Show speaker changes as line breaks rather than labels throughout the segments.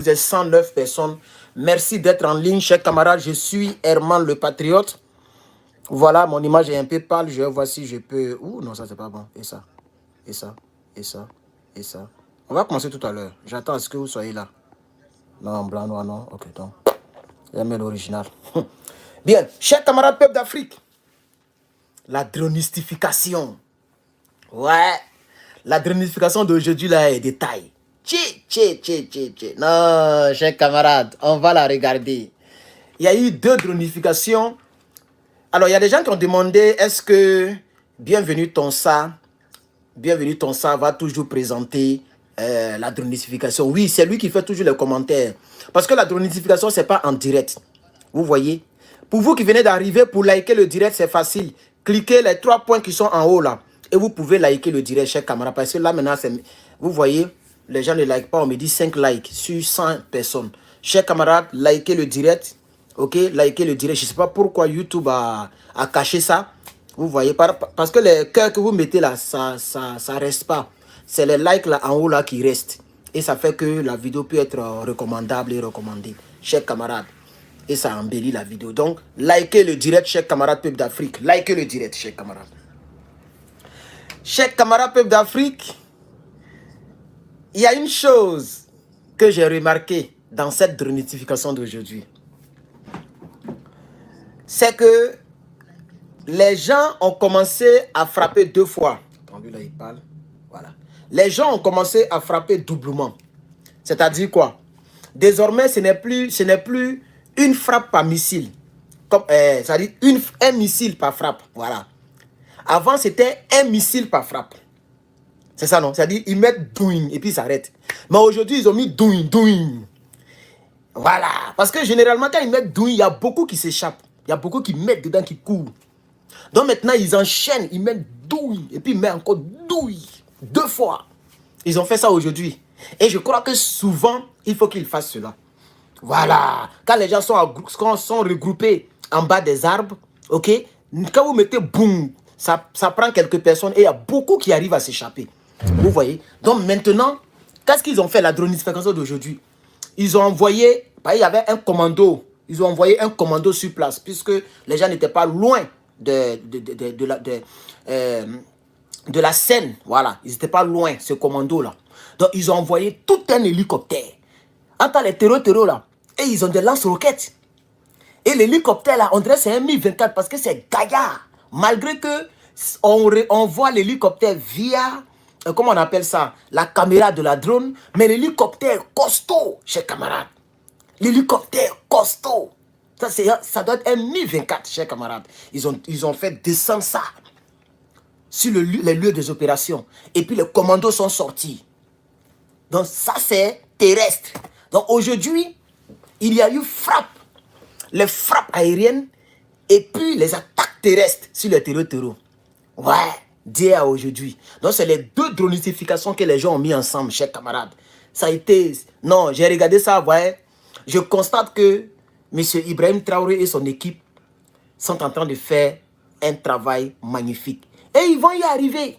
Vous êtes 109 personnes. Merci d'être en ligne, chers camarades. Je suis Herman le Patriote. Voilà, mon image est un peu pâle. Je vois si je peux... Ouh, non, ça, c'est pas bon. Et ça, et ça, et ça, et ça. On va commencer tout à l'heure. J'attends à ce que vous soyez là. Non, blanc, noir, non. Ok, donc. J'aime l'original. Bien, chers camarades peuple d'Afrique. La dronistification. Ouais. La dronification d'aujourd'hui, là, est détail. Non, chers camarades, on va la regarder. Il y a eu 2 dronifications. Alors, il y a des gens qui ont demandé, est-ce que Bienvenue Tonsa va toujours présenter la dronification. Oui, c'est lui qui fait toujours les commentaires. Parce que la dronification, ce n'est pas en direct. Vous voyez? Pour vous qui venez d'arriver, pour liker le direct, c'est facile. Cliquez les 3 points qui sont en haut là. Et vous pouvez liker le direct, chers camarades. Parce que là, maintenant, vous voyez, les gens ne like pas. On me dit 5 likes sur 100 personnes. Chers camarades, likez le direct. Ok, likez le direct. Je ne sais pas pourquoi YouTube a caché ça. Vous voyez, parce que les cœurs que vous mettez là, ça reste pas. C'est les likes là en haut là qui restent. Et ça fait que la vidéo peut être recommandable et recommandée. Chers camarades. Et ça embellit la vidéo. Donc, likez le direct, chers camarades peuple d'Afrique. Likez le direct, chers camarades. Chers camarades peuple d'Afrique, il y a une chose que j'ai remarqué dans cette dronification d'aujourd'hui. C'est que les gens ont commencé à frapper 2 fois. Attendez, là, il parle. Voilà. Les gens ont commencé à frapper doublement. C'est-à-dire quoi? Désormais, ce n'est plus une frappe par missile. C'est-à-dire un missile par frappe. Voilà. Avant, c'était un missile par frappe. C'est ça, non? C'est-à-dire, ils mettent doing et puis ils s'arrêtent. Mais aujourd'hui, ils ont mis doing. Voilà. Parce que généralement, quand ils mettent doing, il y a beaucoup qui s'échappent. Il y a beaucoup qui mettent dedans, qui courent. Donc maintenant, ils enchaînent, ils mettent douille, et puis ils mettent encore douille, 2 fois. Ils ont fait ça aujourd'hui. Et je crois que souvent, il faut qu'ils fassent cela. Voilà. Quand les gens sont regroupés en bas des arbres, ok, quand vous mettez boum, ça prend quelques personnes et il y a beaucoup qui arrivent à s'échapper. Vous voyez? Donc maintenant, qu'est-ce qu'ils ont fait, la dronification d'aujourd'hui? Ils ont envoyé, il y avait un commando. Ils ont envoyé un commando sur place, puisque les gens n'étaient pas loin de la scène. Voilà, ils n'étaient pas loin, ce commando-là. Donc, ils ont envoyé tout un hélicoptère. Entre les terreaux là, et ils ont des lance-roquettes. Et l'hélicoptère là, on dirait que c'est un Mi-24 parce que c'est gaillard. Malgré que on voit l'hélicoptère via, comment on appelle ça, la caméra de la drone, mais l'hélicoptère costaud, chers camarades. L'hélicoptère costaud. Ça doit être un Mi-24, chers camarades. Ils ont fait descendre ça sur les lieux des opérations. Et puis les commandos sont sortis. Donc ça, c'est terrestre. Donc aujourd'hui, il y a eu frappe. Les frappes aériennes et puis les attaques terrestres sur les terreaux. Ouais, d'hier à aujourd'hui. Donc c'est les 2 dronifications que les gens ont mis ensemble, chers camarades. Ça a été... Non, j'ai regardé ça, ouais. Je constate que M. Ibrahim Traoré et son équipe sont en train de faire un travail magnifique. Et ils vont y arriver.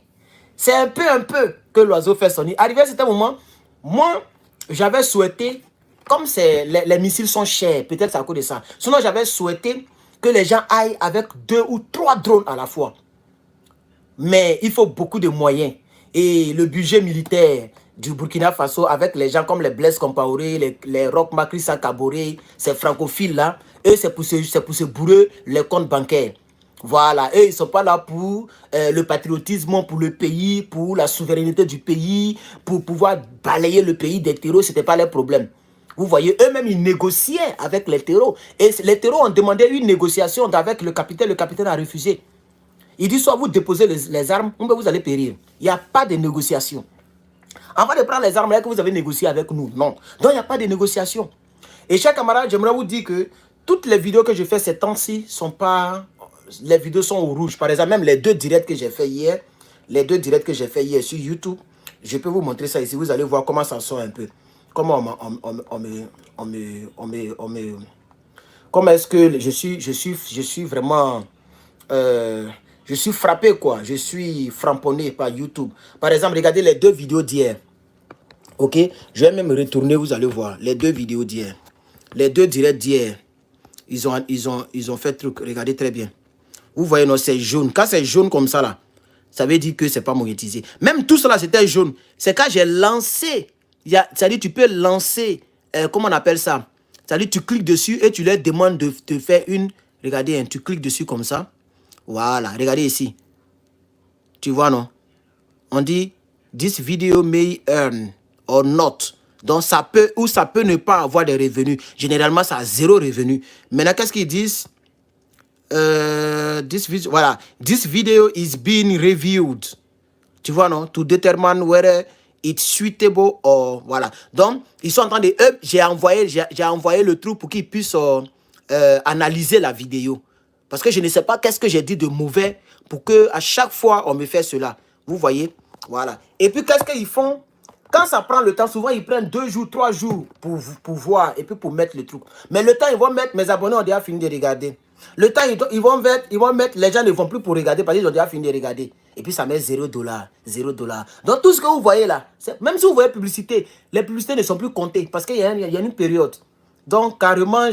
C'est un peu que l'oiseau fait son nid. Arrivé à cet moment, moi, j'avais souhaité, comme les missiles sont chers, peut-être c'est à cause de ça. Sinon, j'avais souhaité que les gens aillent avec 2 ou 3 drones à la fois. Mais il faut beaucoup de moyens. Et le budget militaire du Burkina Faso, avec les gens comme les Blaise Compaoré, les Roch Macrissa Kaboré, ces francophiles là, eux, c'est pour se bourrer les comptes bancaires. Voilà, eux, ils ne sont pas là pour le patriotisme, pour le pays, pour la souveraineté du pays, pour pouvoir balayer le pays des terreaux, ce n'était pas leur problème. Vous voyez, eux-mêmes, ils négociaient avec les terreaux. Et les terreaux ont demandé une négociation avec le capitaine a refusé. Il dit soit vous déposez les armes, ou bien vous allez périr. Il n'y a pas de négociation. Avant de prendre les armes là que vous avez négocié avec nous, non. Donc il n'y a pas de négociation. Et chers camarades, j'aimerais vous dire que toutes les vidéos que je fais ces temps-ci sont pas... Les vidéos sont au rouge. Par exemple, même les 2 directs que j'ai fait hier, sur YouTube, je peux vous montrer ça ici. Vous allez voir comment ça sort un peu. Comment comment est-ce que je suis vraiment... je suis frappé, quoi. Je suis framponné par YouTube. Par exemple, regardez les 2 vidéos d'hier. Ok, je vais même retourner, vous allez voir. Les deux vidéos d'hier. Les deux directs d'hier. Ils ont fait truc. Regardez très bien. Vous voyez, non, c'est jaune. Quand c'est jaune comme ça, là, ça veut dire que c'est pas monétisé. Même tout cela, c'était jaune. C'est quand j'ai lancé. C'est-à-dire, tu peux lancer. Comment on appelle ça? C'est-à-dire, tu cliques dessus et tu leur demandes de te faire une. Regardez, hein, tu cliques dessus comme ça. Voilà, regardez ici. Tu vois, non? On dit, this video may earn or not. Donc, ça peut ou ça peut ne pas avoir des revenus. Généralement, ça a 0 revenu. Maintenant, qu'est-ce qu'ils disent? Voilà. This video is being reviewed. Tu vois, non? To determine whether it's suitable or... Voilà. Donc, ils sont en train de... J'ai envoyé le truc pour qu'ils puissent analyser la vidéo. Parce que je ne sais pas qu'est-ce que j'ai dit de mauvais pour que à chaque fois, on me fait cela. Vous voyez? Voilà. Et puis, qu'est-ce qu'ils font? Quand ça prend le temps, souvent, ils prennent 2 jours, 3 jours pour voir et puis pour mettre le truc. Mais le temps, ils vont mettre... Mes abonnés ont déjà fini de regarder. Le temps, ils vont mettre... Les gens ne vont plus pour regarder parce qu'ils ont déjà fini de regarder. Et puis, ça met 0 $. 0 $. Donc, tout ce que vous voyez là, même si vous voyez publicité, les publicités ne sont plus comptées parce qu'il y a une période. Donc, carrément,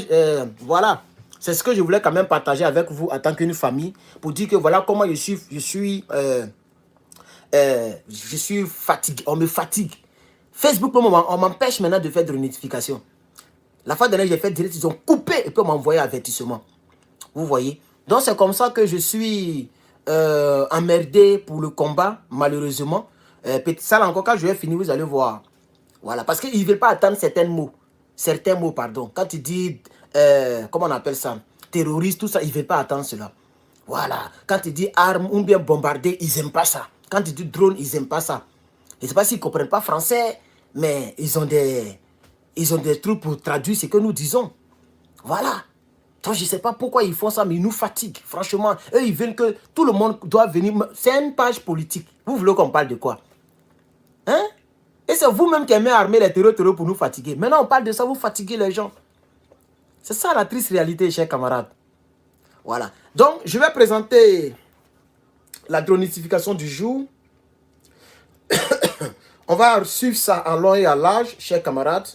voilà. C'est ce que je voulais quand même partager avec vous en tant qu'une famille pour dire que voilà comment je suis fatigué. On me fatigue. Facebook, pour le moment, on m'empêche maintenant de faire des notifications. La fois dernière, j'ai fait direct, ils ont coupé et puis on m'a envoyé avertissement. Vous voyez? Donc, c'est comme ça que je suis emmerdé pour le combat, malheureusement. Ça, encore, quand je vais finir, vous allez voir. Voilà, parce qu'ils ne veulent pas attendre certains mots, pardon. Quand tu dis, comment on appelle ça? Terroriste, tout ça, ils ne veulent pas attendre cela. Voilà. Quand tu dis armes ou bien bombarder, ils n'aiment pas ça. Quand tu dis drone, ils n'aiment pas ça. Je ne sais pas s'ils ne comprennent pas français, mais ils ont des trucs pour traduire ce que nous disons. Voilà. Donc, je ne sais pas pourquoi ils font ça, mais ils nous fatiguent. Franchement, eux, ils veulent que tout le monde doit venir. C'est une page politique. Vous voulez qu'on parle de quoi? Hein? Et c'est vous-même qui aimez armer les terreurs pour nous fatiguer. Maintenant, on parle de ça, vous fatiguez les gens. C'est ça la triste réalité, chers camarades. Voilà. Donc, je vais présenter la dronification du jour. On va suivre ça en long et en large, chers camarades.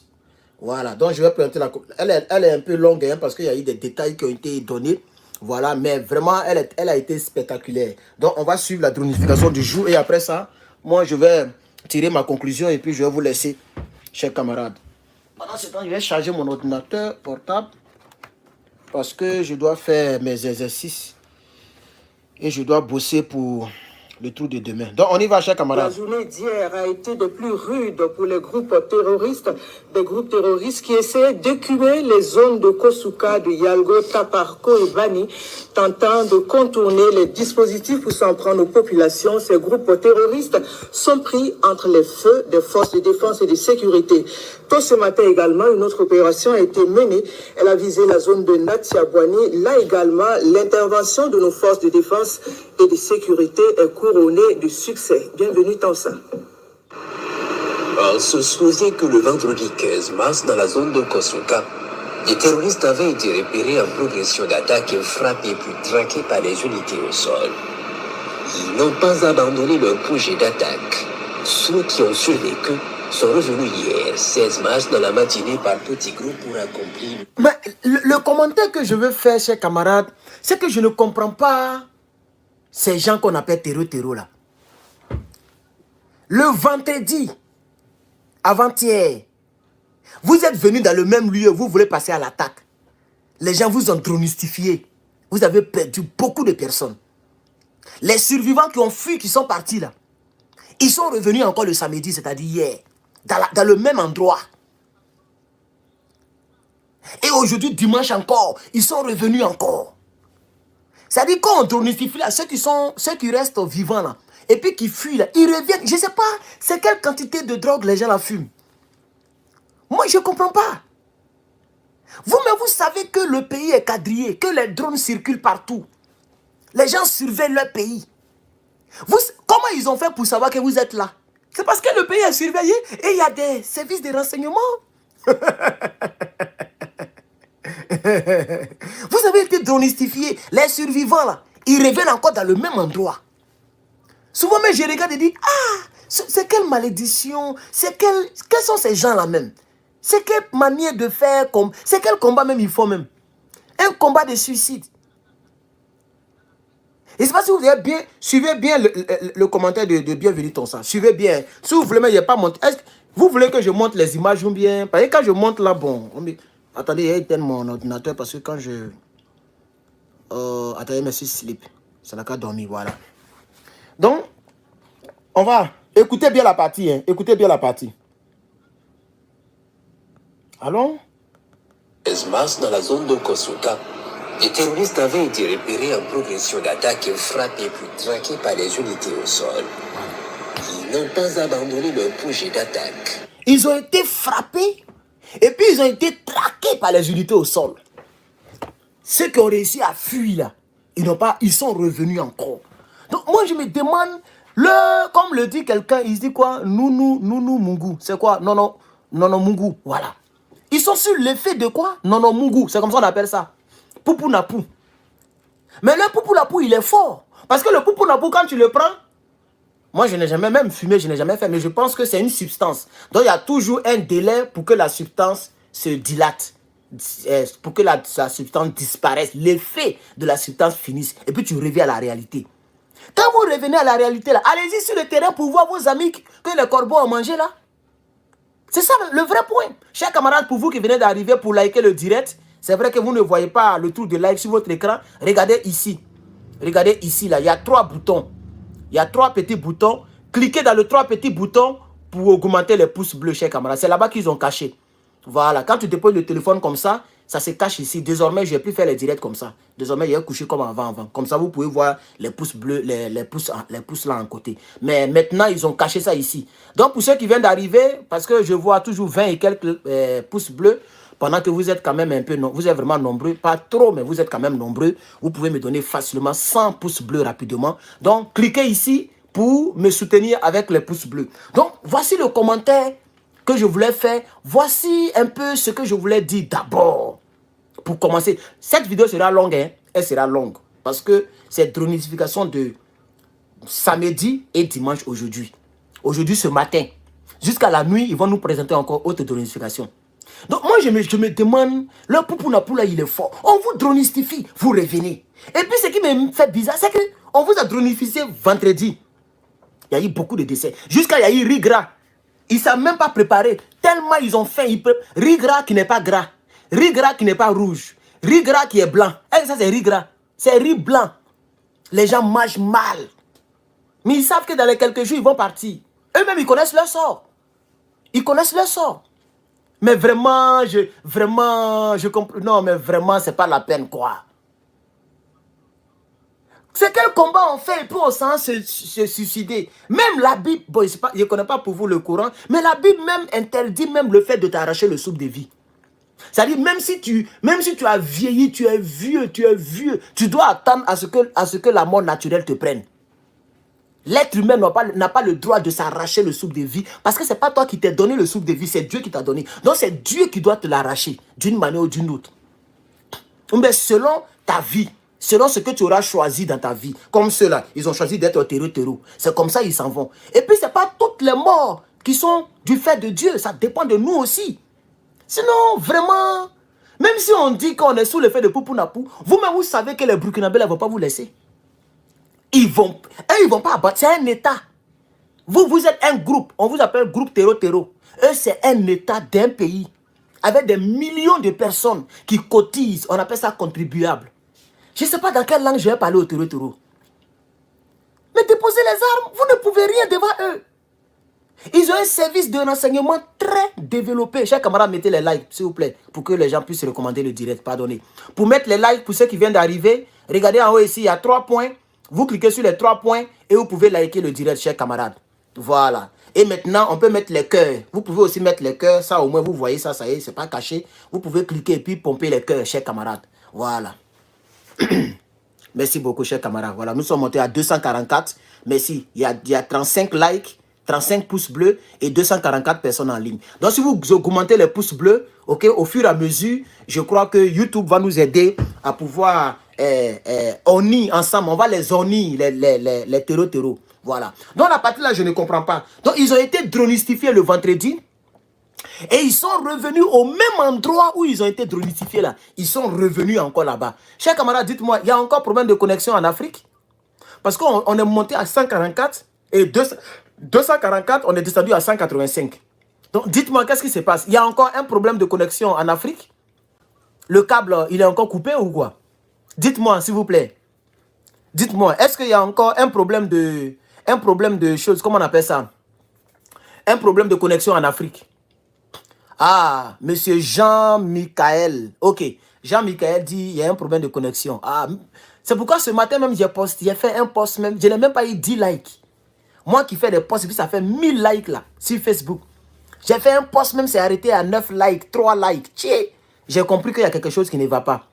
Voilà, donc je vais présenter la... Elle est un peu longue hein, parce qu'il y a eu des détails qui ont été donnés. Voilà, mais vraiment, elle a été spectaculaire. Donc, on va suivre la dronification du jour. Et après ça, moi, je vais tirer ma conclusion et puis je vais vous laisser, chers camarades. Pendant ce temps, je vais charger mon ordinateur portable parce que je dois faire mes exercices et je dois bosser pour le trou de demain. Donc, on y va, chers camarades.
La journée d'hier a été de plus rude pour les groupes terroristes, des groupes terroristes qui essaient d'écumer les zones de Kosuka, de Yalgo, Taparko et Bani, tentant de contourner les dispositifs pour s'en prendre aux populations. Ces groupes terroristes sont pris entre les feux des forces de défense et de sécurité. Tôt ce matin également, une autre opération a été menée. Elle a visé la zone de Natiabwani. Là également, l'intervention de nos forces de défense et de sécurité est couronnée du succès. Bienvenue Tansa.
On se souvient que le vendredi 15 mars, dans la zone de Kosuka, des terroristes avaient été repérés en progression d'attaque, frappés puis traqués par les unités au sol. Ils n'ont pas abandonné leur projet d'attaque. Ceux qui ont survécu sont revenus hier, 16 mars, dans la matinée par petits groupes pour accomplir...
Mais le commentaire que je veux faire, chers camarades, c'est que je ne comprends pas ces gens qu'on appelle terror là. Le vendredi, avant-hier, vous êtes venus dans le même lieu, vous voulez passer à l'attaque. Les gens vous ont dronistifié. Vous avez perdu beaucoup de personnes. Les survivants qui ont fui, qui sont partis là, ils sont revenus encore le samedi, c'est-à-dire hier, dans le même endroit. Et aujourd'hui, dimanche encore, ils sont revenus encore. C'est-à-dire quand on dronifie là, ceux qui restent vivants là, et puis qui fuient là, ils reviennent. Je ne sais pas, c'est quelle quantité de drogue les gens la fument. Moi, je ne comprends pas. Vous-même, vous savez que le pays est quadrillé, que les drones circulent partout. Les gens surveillent leur pays. Comment ils ont fait pour savoir que vous êtes là? C'est parce que le pays est surveillé et il y a des services de renseignement. Vous avez été dronistifiés. Les survivants là, ils reviennent encore dans le même endroit. Souvent même je regarde et dis, ah, c'est quelle malédiction? Quels sont ces gens-là même? C'est quelle manière de faire? C'est quel combat même il faut même? Un combat de suicide. Et c'est pas si vous avez bien, suivez bien le commentaire de Bienvenue ton sang. Suivez bien. Si vous voulez, mais il n'y a pas monté. Vous voulez que je monte les images ou bien? Parce que quand je monte là, bon. Attendez, il y a éteint mon ordinateur parce que quand je. Attendez, merci, sleep. Ça n'a qu'à dormir, voilà. Donc, on va. Écoutez bien la partie, hein. Écoutez bien la partie. Allons?
16 mars, dans la zone de Kosuka, les terroristes avaient été repérés en progression d'attaque et frappés puis traqués par les unités au sol. Ils n'ont pas abandonné leur projet d'attaque.
Ils ont été frappés et puis ils ont été traqués par les unités au sol. Ceux qui ont réussi à fuir là, ils sont revenus encore. Donc moi je me demande, comme le dit quelqu'un, il se dit quoi? Nounou Mungu. C'est quoi? Non, Mungu. Voilà. Ils sont sur l'effet de quoi? Non, Mungu. C'est comme ça qu'on appelle ça. Poupou Napou. Mais le Poupou Napou, il est fort. Parce que le Poupou Napou, quand tu le prends, moi je n'ai jamais même fumé, je n'ai jamais fait, mais je pense que c'est une substance. Donc il y a toujours un délai pour que la substance se dilate. Pour que la substance disparaisse. L'effet de la substance finisse. Et puis tu reviens à la réalité. Quand vous revenez à la réalité, là, allez-y sur le terrain pour voir vos amis que les corbeaux ont mangé là. C'est ça le vrai point. Chers camarades, pour vous qui venez d'arriver pour liker le direct, c'est vrai que vous ne voyez pas le tour de like sur votre écran. Regardez ici. Regardez ici, là. Il y a 3 boutons. Il y a 3 petits boutons. Cliquez dans les 3 petits boutons pour augmenter les pouces bleus, chers camarades. C'est là-bas qu'ils ont caché. Voilà. Quand tu déposes le téléphone comme ça, ça se cache ici. Désormais, je ne vais plus faire les directs comme ça. Désormais, il est couché comme avant. Comme ça, vous pouvez voir les pouces bleus, les pouces là en côté. Mais maintenant, ils ont caché ça ici. Donc, pour ceux qui viennent d'arriver, parce que je vois toujours 20 et quelques pouces bleus, pendant que vous êtes quand même un peu, vous êtes vraiment nombreux, pas trop, mais vous êtes quand même nombreux, vous pouvez me donner facilement 100 pouces bleus rapidement. Donc, cliquez ici pour me soutenir avec les pouces bleus. Donc, voici le commentaire que je voulais faire. Voici un peu ce que je voulais dire d'abord. Pour commencer, cette vidéo sera longue, hein? Elle sera longue. Parce que c'est dronification de samedi et dimanche aujourd'hui. Aujourd'hui, ce matin. Jusqu'à la nuit, ils vont nous présenter encore autre dronification. Donc moi, je me demande, le Poupou Napou là, il est fort. On vous dronistifie, vous revenez. Et puis ce qui me fait bizarre, c'est qu'on vous a dronifié vendredi. Il y a eu beaucoup de décès. Jusqu'à il y a eu riz gras. Ils ne savent même pas préparer. Tellement ils ont faim. Riz gras qui n'est pas gras. Riz gras qui n'est pas rouge. Riz gras qui est blanc. Et ça, c'est riz gras. C'est riz blanc. Les gens mangent mal. Mais ils savent que dans les quelques jours, ils vont partir. Eux-mêmes, ils connaissent leur sort. Ils connaissent leur sort. Mais vraiment, je comprends. Non, mais vraiment, c'est pas la peine, quoi. C'est quel combat on fait pour se suicider? Même la Bible, bon, je ne connais pas pour vous le Coran, mais la Bible même interdit même le fait de t'arracher le souffle de vie. C'est-à-dire, même si tu as vieilli, tu es vieux, tu dois attendre à ce que la mort naturelle te prenne. L'être humain n'a pas le droit de s'arracher le souffle de vie parce que ce n'est pas toi qui t'es donné le souffle de vie, c'est Dieu qui t'a donné. Donc c'est Dieu qui doit te l'arracher d'une manière ou d'une autre. Mais selon ta vie, selon ce que tu auras choisi dans ta vie, comme ceux-là, ils ont choisi d'être terreau. C'est comme ça ils s'en vont. Et puis ce n'est pas toutes les morts qui sont du fait de Dieu, ça dépend de nous aussi. Sinon, vraiment, même si on dit qu'on est sous l'effet de Poupou Napou, vous-même vous savez que les Burkinabés ne vont pas vous laisser. Ils vont pas abattre. C'est un État. Vous êtes un groupe. On vous appelle groupe terreau. Eux, c'est un État d'un pays. Avec des millions de personnes qui cotisent. On appelle ça contribuable. Je ne sais pas dans quelle langue je vais parler au terreau. Mais déposez les armes. Vous ne pouvez rien devant eux. Ils ont un service de renseignement très développé. Chers camarades, mettez les likes, s'il vous plaît. Pour que les gens puissent recommander le direct. Pardonnez. Pour mettre les likes, pour ceux qui viennent d'arriver, regardez en haut ici, il y a 3 points. Vous cliquez sur les 3 points et vous pouvez liker le direct, chers camarades. Voilà. Et maintenant, on peut mettre les cœurs. Vous pouvez aussi mettre les cœurs. Ça, au moins, vous voyez ça, ça y est, c'est pas caché. Vous pouvez cliquer et puis pomper les cœurs, chers camarades. Voilà. Merci beaucoup, chers camarades. Voilà, nous sommes montés à 244. Merci. Il y a 35 likes, 35 pouces bleus et 244 personnes en ligne. Donc, si vous augmentez les pouces bleus, ok, au fur et à mesure, je crois que YouTube va nous aider à pouvoir... on ensemble, on va les ornir, les terreaux. Voilà. Donc la partie là, je ne comprends pas. Donc ils ont été dronistifiés le vendredi. Et ils sont revenus au même endroit où ils ont été dronistifiés là. Ils sont revenus encore là-bas. Chers camarades, dites-moi, il y a encore problème de connexion en Afrique? Parce qu'on est monté à 144 et 244, on est descendu à 185. Donc dites-moi, qu'est-ce qui se passe? Il y a encore un problème de connexion en Afrique? Le câble, il est encore coupé ou quoi? Dites-moi, s'il vous plaît. Dites-moi, est-ce qu'il y a encore un problème de choses, comment on appelle ça? Un problème de connexion en Afrique? Ah, monsieur Jean-Michael. Ok, Jean-Michael dit il y a un problème de connexion. Ah, c'est pourquoi ce matin même j'ai fait un post même. Je n'ai même pas eu 10 likes. Moi qui fais des posts, et puis ça fait 1000 likes là, sur Facebook. J'ai fait un post même, c'est arrêté à 9 likes, 3 likes. Tché, j'ai compris qu'il y a quelque chose qui ne va pas.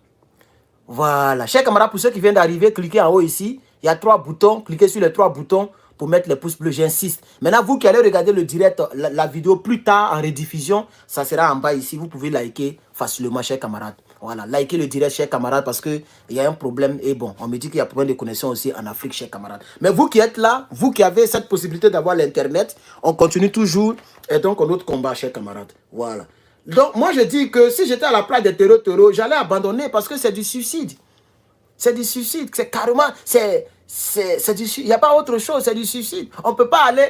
Voilà. Chers camarades, pour ceux qui viennent d'arriver, cliquez en haut ici. Il y a 3 boutons. Cliquez sur les 3 boutons pour mettre les pouces bleus. J'insiste. Maintenant, vous qui allez regarder le direct, la vidéo plus tard en rediffusion, ça sera en bas ici. Vous pouvez liker facilement, chers camarades. Voilà. Likez le direct, chers camarades, parce qu'il y a un problème. Et bon, on me dit qu'il y a un problème de connexion aussi en Afrique, chers camarades. Mais vous qui êtes là, vous qui avez cette possibilité d'avoir l'Internet, on continue toujours. Et donc, on autre combat, chers camarades. Voilà. Donc, moi, je dis que si j'étais à la place des terreaux, j'allais abandonner parce que c'est du suicide. C'est du suicide. C'est carrément... Il n'y a pas autre chose, c'est du suicide. On ne peut pas aller...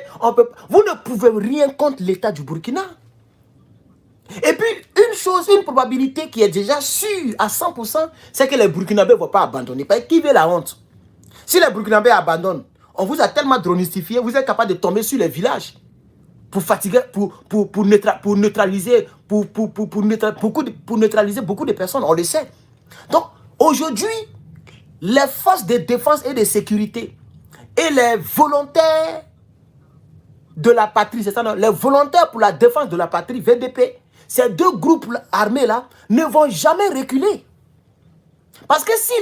Vous ne pouvez rien contre l'État du Burkina. Et puis, une probabilité qui est déjà sûre à 100%, c'est que les Burkinabés ne vont pas abandonner. Parce qui veut la honte? Si les Burkinabés abandonnent, on vous a tellement dronistifié, vous êtes capable de tomber sur les villages. Pour fatiguer, pour neutraliser beaucoup de personnes, on le sait. Donc, aujourd'hui, les forces de défense et de sécurité et les volontaires de la patrie, c'est ça, non? Les volontaires pour la défense de la patrie, VDP, ces deux groupes armés-là ne vont jamais reculer. Parce que si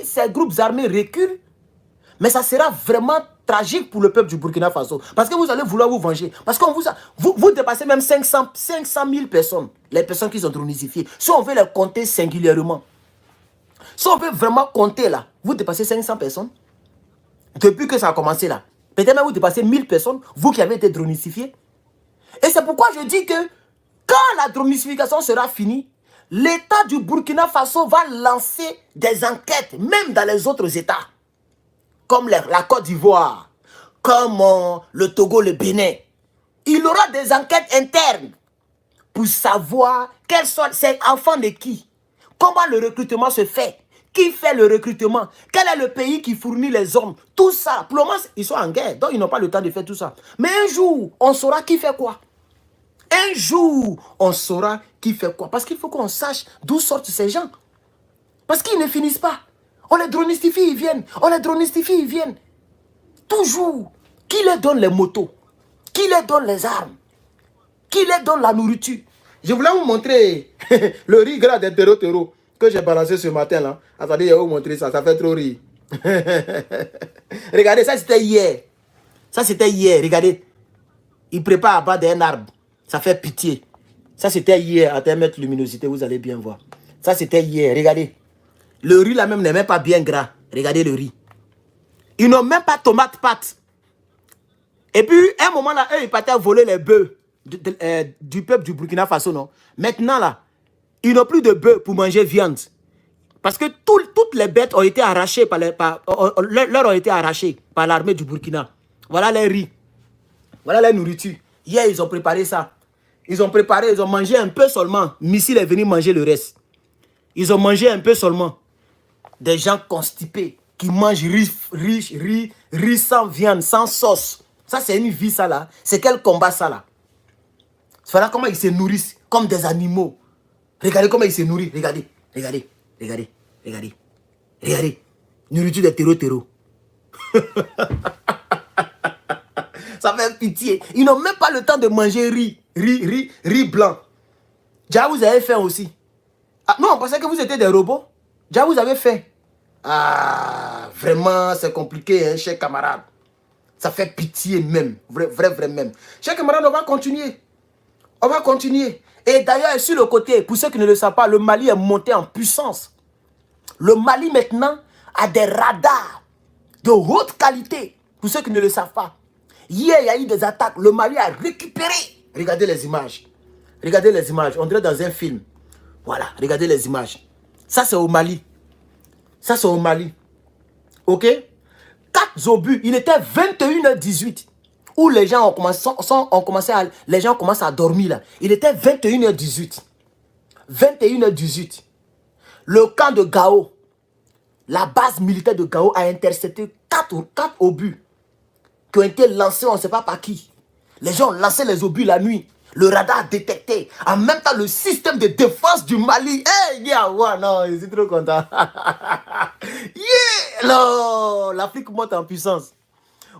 ces groupes armés reculent, mais ça sera vraiment tragique pour le peuple du Burkina Faso. Parce que vous allez vouloir vous venger. Parce que vous dépassez même 500 000 personnes. Les personnes qui sont dronisifiées. Si on veut les compter singulièrement. Si on veut vraiment compter là, vous dépassez 500 personnes. Depuis que ça a commencé là. Peut-être même vous dépassez 1000 personnes. Vous qui avez été dronisifiés. Et c'est pourquoi je dis que quand la dronisification sera finie, l'État du Burkina Faso va lancer des enquêtes. Même dans les autres États. Comme la Côte d'Ivoire, comme le Togo, le Bénin. Il aura des enquêtes internes pour savoir quels sont ces enfants de qui. Comment le recrutement se fait. Qui fait le recrutement. Quel est le pays qui fournit les hommes. Tout ça. Pour le moment, ils sont en guerre. Donc, ils n'ont pas le temps de faire tout ça. Mais un jour, on saura qui fait quoi. Un jour, on saura qui fait quoi. Parce qu'il faut qu'on sache d'où sortent ces gens. Parce qu'ils ne finissent pas. On les dronistifie, ils viennent. On les dronistifie, ils viennent. Toujours. Qui leur donne les motos? Qui leur donne les armes? Qui leur donne la nourriture? Je voulais vous montrer le riz gras des terreaux que j'ai balancé ce matin là. Attendez, je vais vous montrer ça. Ça fait trop rire. Regardez, ça c'était hier. Ça c'était hier. Regardez. Il prépare à bas d'un arbre. Ça fait pitié. Ça c'était hier. Attends, mettre luminosité, vous allez bien voir. Ça c'était hier. Regardez. Le riz là même n'est même pas bien gras. Regardez le riz. Ils n'ont même pas tomate pâte. Et puis, à un moment là, eux, ils partaient voler les bœufs du peuple du Burkina Faso, non? Maintenant là, ils n'ont plus de bœufs pour manger viande. Parce que toutes les bêtes ont été arrachées leur ont été arrachées par l'armée du Burkina. Voilà les riz. Voilà la nourriture. Hier, ils ont préparé ça. Ils ont mangé un peu seulement. Missile est venu manger le reste. Ils ont mangé un peu seulement. Des gens constipés qui mangent riz sans viande, sans sauce. Ça, c'est une vie, ça là. C'est quel combat, ça là? Voilà comment ils se nourrissent, comme des animaux. Regardez comment ils se nourrissent. Regardez, regardez, regardez, regardez. Regardez. Nourriture des terreaux. Ça fait pitié. Ils n'ont même pas le temps de manger riz blanc. Déjà, vous avez faim aussi. Ah, non, on pensait que vous étiez des robots. Déjà, vous avez faim. Ah, vraiment, c'est compliqué, hein, chers camarades. Ça fait pitié même. Vrai même. Chers camarades, on va continuer. On va continuer. Et d'ailleurs, sur le côté, pour ceux qui ne le savent pas, le Mali est monté en puissance. Le Mali, maintenant, a des radars de haute qualité Pour ceux qui ne le savent pas. Hier, il y a eu des attaques. Le Mali a récupéré. Regardez les images. Regardez les images. On dirait dans un film. Voilà, regardez les images. Ça, c'est au Mali. Ça, c'est au Mali. OK? 4 obus. Il était 21h18. Où les gens ont commencé à dormir là. Il était 21h18. 21h18. Le camp de Gao, la base militaire de Gao a intercepté 4 obus qui ont été lancés, on ne sait pas par qui. Les gens ont lancé les obus la nuit. Le radar a détecté. En même temps, le système de défense du Mali. Hey, yeah, ouais, non, je suis trop content. Yeah, non, l'Afrique monte en puissance.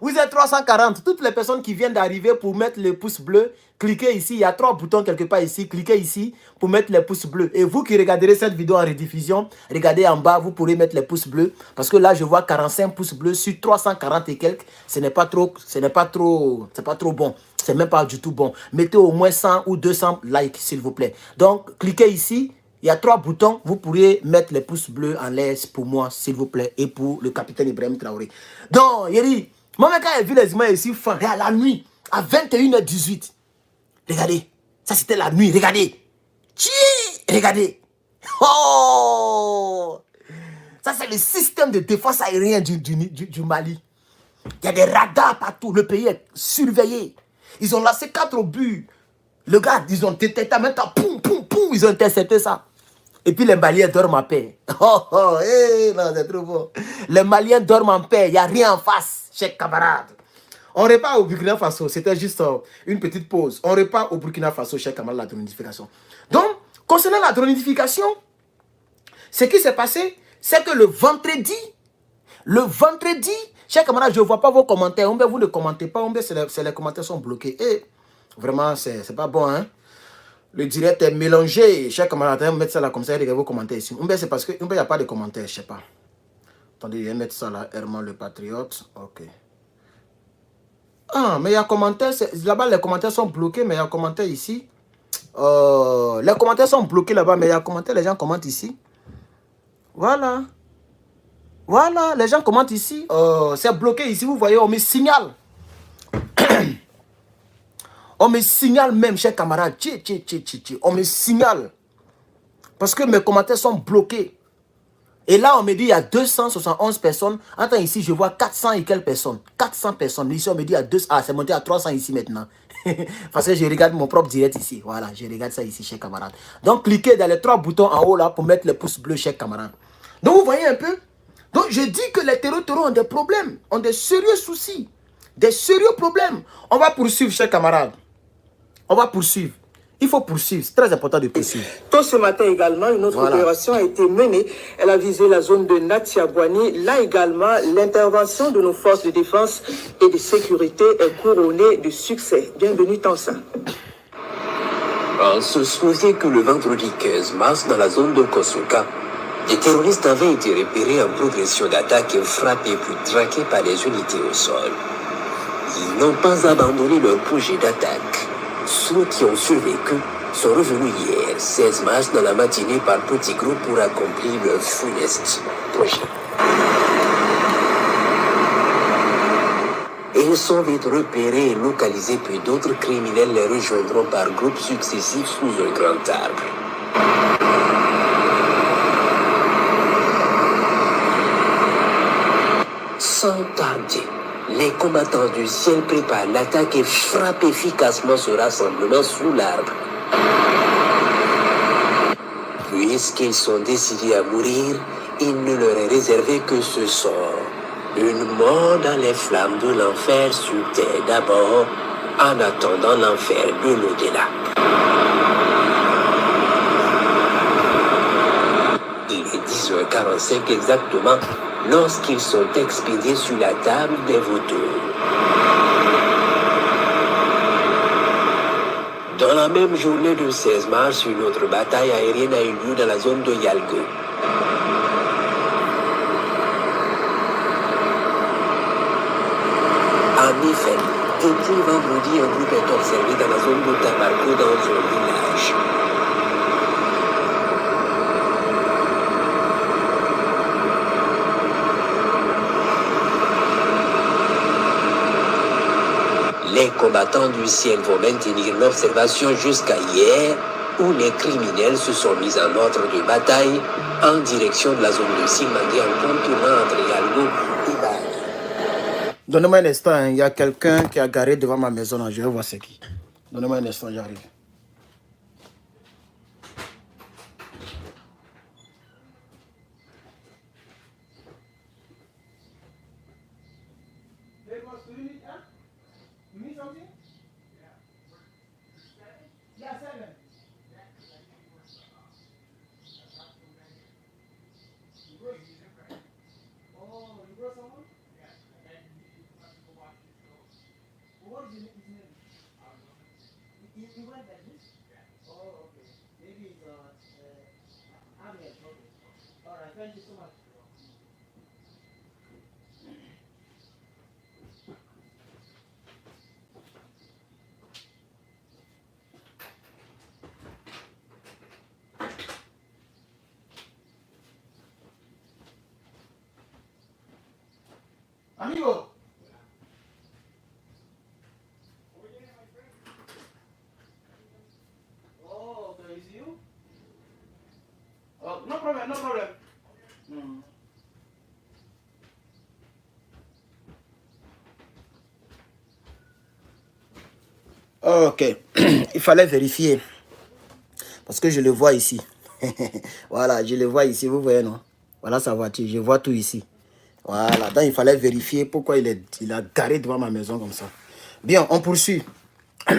Vous êtes 340. Toutes les personnes qui viennent d'arriver pour mettre le pouce bleu, cliquez ici. Il y a 3 boutons quelque part ici. Cliquez ici pour mettre les pouces bleus. Et vous qui regarderez cette vidéo en rediffusion, regardez en bas, vous pourrez mettre les pouces bleus. Parce que là, je vois 45 pouces bleus sur 340 et quelques. Ce n'est pas trop bon. C'est même pas du tout bon. Mettez au moins 100 ou 200 likes, s'il vous plaît. Donc, cliquez ici. Il y a 3 boutons. Vous pourrez mettre les pouces bleus en l'air pour moi, s'il vous plaît. Et pour le capitaine Ibrahim Traoré. Donc, Yeri, moi, quand j'ai vu les images ici, à la nuit, à 21h18. Regardez. Ça, c'était la nuit. Regardez. Regardez. Oh! Ça, c'est le système de défense aérienne du Mali. Il y a des radars partout. Le pays est surveillé. Ils ont lancé 4 obus. Le gars, ils ont détecté en même temps. Poum, poum, poum. Ils ont intercepté ça. Et puis les Maliens dorment en paix. Oh, hey, non, c'est trop bon. Les Maliens dorment en paix. Il n'y a rien en face, chers camarades. On repart au Burkina Faso. C'était juste une petite pause. On repart au Burkina Faso, chers camarades, la dronification. Donc, concernant la dronification, ce qui s'est passé, c'est que le vendredi, chers camarades, je ne vois pas vos commentaires. Vous ne commentez pas. Les commentaires sont bloqués. Et vraiment, c'est pas bon, hein. Le direct est mélangé. Chers camarades, mettre ça là comme ça, regardez vos commentaires ici. C'est parce qu'il n'y a pas de commentaires, je ne sais pas. Attendez, je vais mettre ça là, Herman le Patriote. Ok. Ah, mais il y a commentaires. Là-bas, les commentaires sont bloqués, mais il y a un commentaire ici. Les commentaires sont bloqués là-bas, mais il y a un commentaire, les gens commentent ici. Voilà. Voilà, les gens commentent ici. C'est bloqué ici, vous voyez, on me signale. On me signale même, chers camarades. On me signale. Parce que mes commentaires sont bloqués. Et là, on me dit il y a 271 personnes. Attends, ici, je vois 400 et quelques personnes. 400 personnes. Ici, on me dit il y a 200. Ah, c'est monté à 300 ici maintenant. Parce que je regarde mon propre direct ici. Voilà, je regarde ça ici, chers camarades. Donc, cliquez dans les 3 boutons en haut là pour mettre le pouce bleu, chers camarades. Donc, vous voyez un peu. Donc, je dis que les terroristes ont des problèmes. Ont des sérieux soucis. Des sérieux problèmes. On va poursuivre, chers camarades. On va poursuivre. Il faut poursuivre. C'est très important de poursuivre.
Tôt ce matin également, une autre opération a été menée. Elle a visé la zone de Natiabouani. Là également, l'intervention de nos forces de défense et de sécurité est couronnée de succès. Bienvenue, Tansa.
On se souvient que le vendredi 15 mars, dans la zone de Kosuka, des terroristes avaient été repérés en progression d'attaque, frappés puis traqués par les unités au sol. Ils n'ont pas abandonné leur projet d'attaque. Ceux qui ont survécu sont revenus hier, 16 mars, dans la matinée par petits groupes pour accomplir leur funeste projet. Ils sont vite repérés et localisés, puis d'autres criminels les rejoindront par groupes successifs sous un grand arbre. Sans tarder, les combattants du ciel préparent l'attaque et frappent efficacement ce rassemblement sous l'arbre. Puisqu'ils sont décidés à mourir, il ne leur est réservé que ce sort. Une mort dans les flammes de l'enfer sur terre d'abord, en attendant l'enfer de l'au-delà. Il est 10h45 exactement lorsqu'ils sont expédiés sur la table des vautours. Dans la même journée du 16 mars, une autre bataille aérienne a eu lieu dans la zone de Yalgo. En effet, depuis vendredi, un groupe est observé dans la zone de Tabarko dans un village. Les combattants du ciel vont maintenir l'observation jusqu'à hier, où les criminels se sont mis en ordre de bataille en direction de la zone de Silmangé en contournant entre Yalgo et Bani.
Donnez-moi un instant, hein. Il y a quelqu'un qui a garé devant ma maison, là. Je vais voir c'est qui. Donnez-moi un instant, j'arrive. Amigo. Oh, okay, is you? Oh, no problem, no problem. Ok, il fallait vérifier. Parce que je le vois ici. Voilà, je le vois ici, vous voyez, non? Voilà sa voiture, je vois tout ici. Voilà, donc il fallait vérifier pourquoi il a garé devant ma maison comme ça. Bien, on poursuit.
La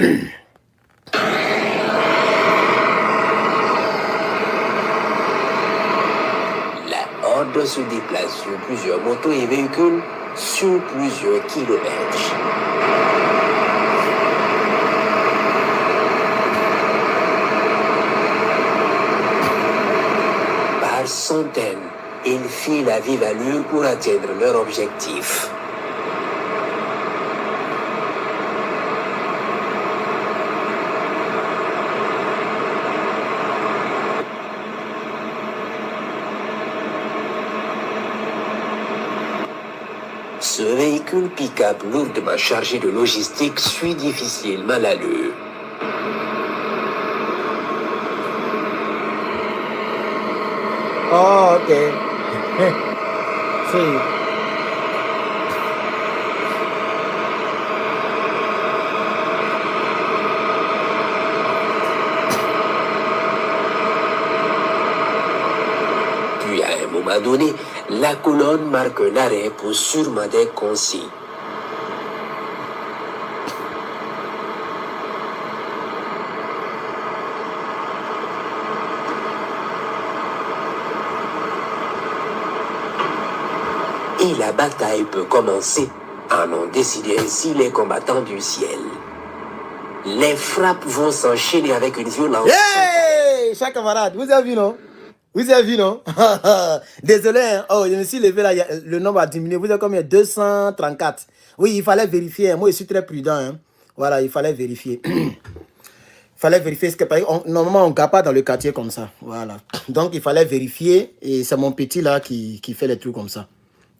horde se déplace sur plusieurs motos et véhicules sur plusieurs kilomètres. Par centaines, ils filent à vive allure pour atteindre leur objectif. Ce véhicule pick-up lourdement chargé de logistique suit difficilement l'allure.
Oh, ok. Sí.
Puis à un moment donné, la colonne marque un arrêt pour sûrement des consignes. Et la bataille peut commencer, en ont décidé ainsi les combattants du ciel. Les frappes vont s'enchaîner avec une violence.
Hey, chers camarades, vous avez vu, non? Vous avez vu, non? Désolé, hein? Oh, je me suis levé là, le nombre a diminué. Vous avez combien? 234. Oui, il fallait vérifier. Hein. Moi, je suis très prudent. Hein. Voilà, il fallait vérifier. Il fallait vérifier ce que normalement on ne garde pas dans le quartier comme ça. Voilà. Donc il fallait vérifier et c'est mon petit là qui fait les trucs comme ça.